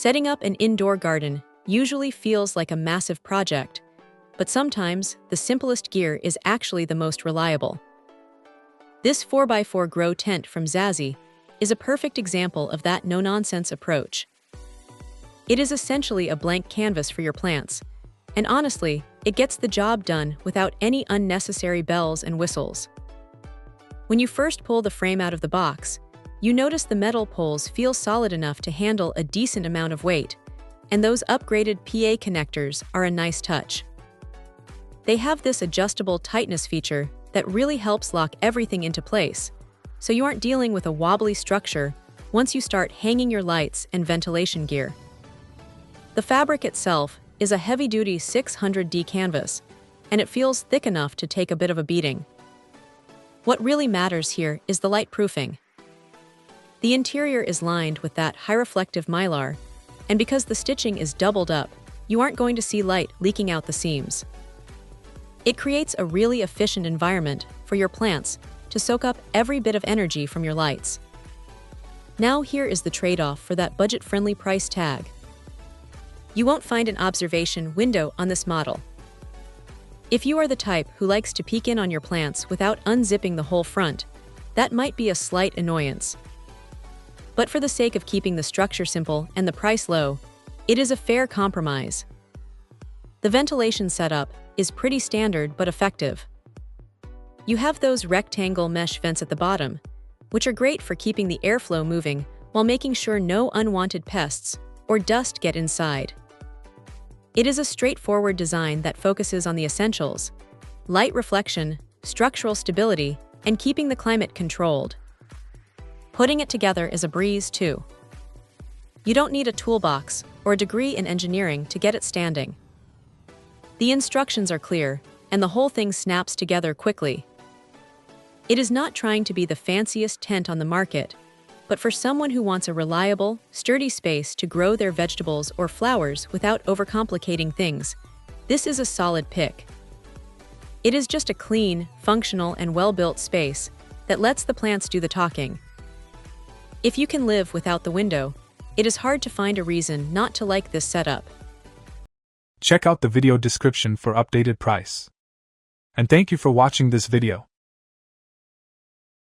Setting up an indoor garden usually feels like a massive project, but sometimes the simplest gear is actually the most reliable. This 4x4 grow tent from Zazzy is a perfect example of that no-nonsense approach. It is essentially a blank canvas for your plants, and honestly, it gets the job done without any unnecessary bells and whistles. When you first pull the frame out of the box, you notice the metal poles feel solid enough to handle a decent amount of weight, and those upgraded PA connectors are a nice touch. They have this adjustable tightness feature that really helps lock everything into place, so you aren't dealing with a wobbly structure once you start hanging your lights and ventilation gear. The fabric itself is a heavy-duty 600D canvas, and it feels thick enough to take a bit of a beating. What really matters here is the light proofing. The interior is lined with that high-reflective mylar, and because the stitching is doubled up, you aren't going to see light leaking out the seams. It creates a really efficient environment for your plants to soak up every bit of energy from your lights. Now here is the trade-off for that budget-friendly price tag. You won't find an observation window on this model. If you are the type who likes to peek in on your plants without unzipping the whole front, that might be a slight annoyance. But for the sake of keeping the structure simple and the price low, it is a fair compromise. The ventilation setup is pretty standard but effective. You have those rectangle mesh vents at the bottom, which are great for keeping the airflow moving while making sure no unwanted pests or dust get inside. It is a straightforward design that focuses on the essentials: light reflection, structural stability, and keeping the climate controlled. Putting it together is a breeze too. You don't need a toolbox or a degree in engineering to get it standing. The instructions are clear, and the whole thing snaps together quickly. It is not trying to be the fanciest tent on the market, but for someone who wants a reliable, sturdy space to grow their vegetables or flowers without overcomplicating things, this is a solid pick. It is just a clean, functional, and well-built space that lets the plants do the talking. If you can live without the window, it is hard to find a reason not to like this setup. Check out the video description for updated price. And thank you for watching this video.